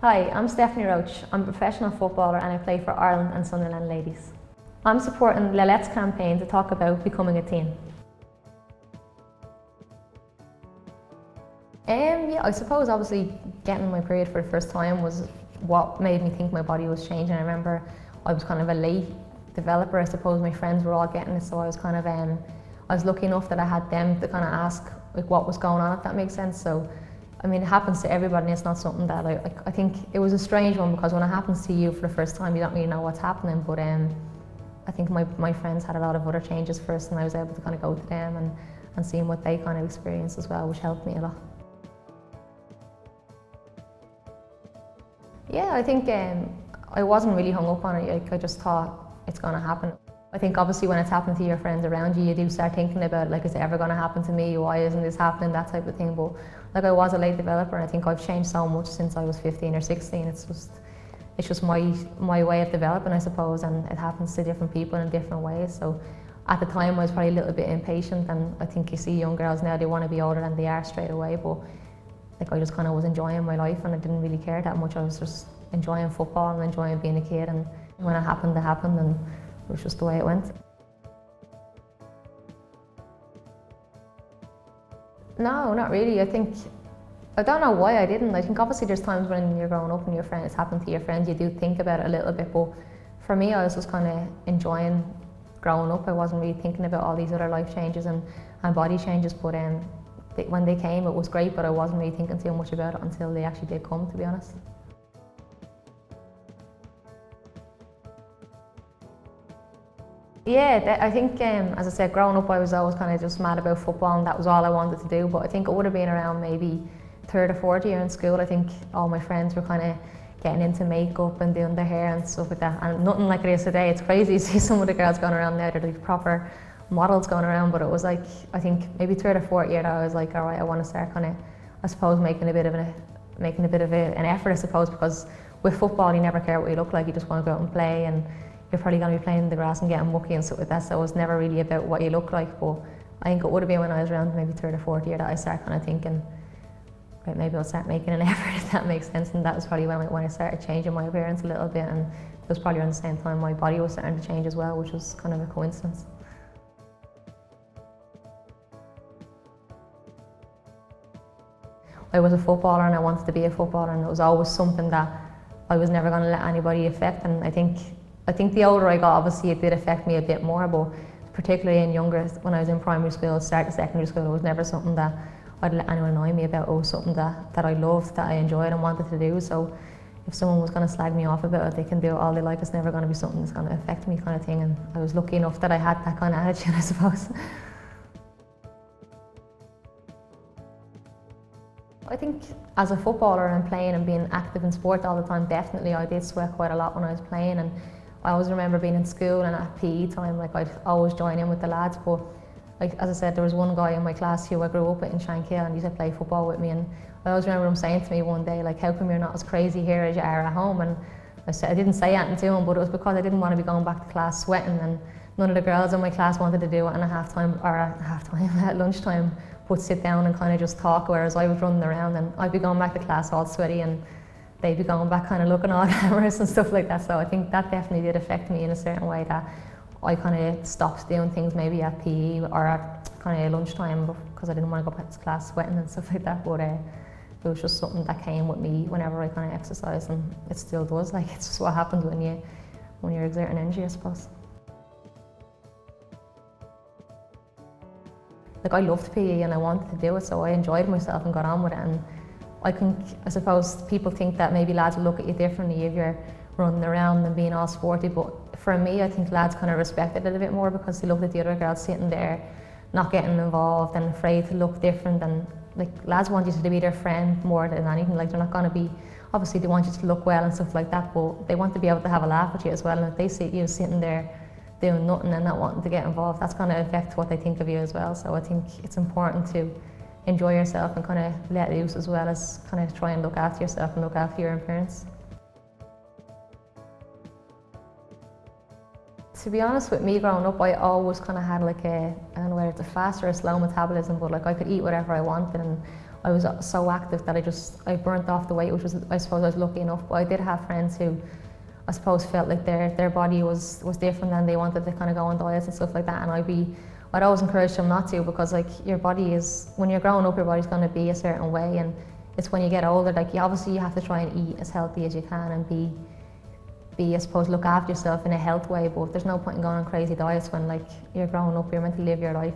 Hi, I'm Stephanie Roche. I'm a professional footballer and I play for Ireland and Sunderland Ladies. I'm supporting Lil-Lets campaign to talk about becoming a teen. Yeah, I suppose obviously getting my period for the first time was what made me think my body was changing. I remember I was kind of a late developer. I suppose my friends were all getting it, so I was kind of I was lucky enough that I had them to kind of ask like what was going on, if that makes sense. So I mean, it happens to everybody, and it's not something that I think it was a strange one, because when it happens to you for the first time, you don't really know what's happening. But I think my friends had a lot of other changes first, and I was able to kind of go to them and seeing what they kind of experienced as well, which helped me a lot. Yeah, I think I wasn't really hung up on it. Like, I just thought it's going to happen. I think obviously when it's happening to your friends around you, you do start thinking about, like, is it ever going to happen to me? Why isn't this happening? That type of thing. But like, I was a late developer, and I think I've changed so much since I was 15 or 16. It's just my way of developing, I suppose, and it happens to different people in different ways. So at the time I was probably a little bit impatient, and I think you see young girls now, they want to be older than they are straight away. But like, I just kind of was enjoying my life, and I didn't really care that much. I was just enjoying football and enjoying being a kid, and when it happened, and it was just the way it went. No, not really. I don't know why I didn't. I think obviously there's times when you're growing up and it's happened to your friends, you do think about it a little bit, but for me, I was just kind of enjoying growing up. I wasn't really thinking about all these other life changes and body changes, but when they came, it was great, but I wasn't really thinking too much about it until they actually did come, to be honest. Yeah, I think, as I said, growing up I was always kind of just mad about football, and that was all I wanted to do. But I think it would have been around maybe third or fourth year in school. I think all my friends were kind of getting into makeup and doing their hair and stuff like that, and nothing like it is today. It's crazy to see some of the girls going around now. They're like proper models going around, but it was like, I think maybe third or fourth year that I was like, all right, I want to start kind of, I suppose, making a bit of an effort, I suppose, because with football you never care what you look like. You just want to go out and play, and you're probably going to be playing in the grass and getting mucky and stuff like that, so it was never really about what you look like. But I think it would have been when I was around maybe third or fourth year that I started kind of thinking, right, maybe I'll start making an effort, if that makes sense. And that was probably when I started changing my appearance a little bit, and it was probably around the same time my body was starting to change as well, which was kind of a coincidence. I was a footballer and I wanted to be a footballer, and it was always something that I was never going to let anybody affect. And I think the older I got, obviously it did affect me a bit more, but particularly in younger, when I was in primary school, started secondary school, it was never something that I'd let anyone annoy me about. It was something that I loved, that I enjoyed and wanted to do. So if someone was going to slag me off about it, they can do it all they like. It's never going to be something that's going to affect me, kind of thing. And I was lucky enough that I had that kind of attitude, I suppose. I think as a footballer and playing and being active in sport all the time, definitely I did sweat quite a lot when I was playing. And I always remember being in school and at PE time, like, I'd always join in with the lads. But like, as I said, there was one guy in my class who I grew up with in Shankill, and he used to play football with me. And I always remember him saying to me one day, like, how come you're not as crazy here as you are at home? And I didn't say anything to him, but it was because I didn't want to be going back to class sweating, and none of the girls in my class wanted to do it at lunchtime, but sit down and kind of just talk, whereas I was running around and I'd be going back to class all sweaty, and they'd be going back kind of looking all glamorous and stuff like that. So I think that definitely did affect me in a certain way, that I kind of stopped doing things maybe at PE or at kind of lunchtime, because I didn't want to go back to class sweating and stuff like that. But it was just something that came with me whenever I kind of exercised, and it still does. Like, it's just what happens when you're exerting energy, I suppose. Like, I loved PE and I wanted to do it, so I enjoyed myself and got on with it. And I suppose people think that maybe lads will look at you differently if you're running around and being all sporty, but for me, I think lads kind of respected it a bit more, because they looked at the other girls sitting there, not getting involved and afraid to look different. And like, lads want you to be their friend more than anything. Like, they're not going to be, obviously they want you to look well and stuff like that, but they want to be able to have a laugh with you as well. And if they see you sitting there doing nothing and not wanting to get involved, that's going to affect what they think of you as well. So I think it's important to enjoy yourself and kind of let loose, as well as kind of try and look after yourself and look after your appearance. To be honest, with me growing up, I always kind of had like I don't know whether it's a fast or a slow metabolism, but like, I could eat whatever I wanted, and I was so active that I burnt off the weight, which was, I suppose I was lucky enough. But I did have friends who I suppose felt like their body was different and they wanted to kind of go on diets and stuff like that, and I'd always encourage them not to, because like your body is, when you're growing up, your body's going to be a certain way, and it's when you get older, like you have to try and eat as healthy as you can and be I suppose look after yourself in a health way, but there's no point in going on crazy diets when like you're growing up, you're meant to live your life.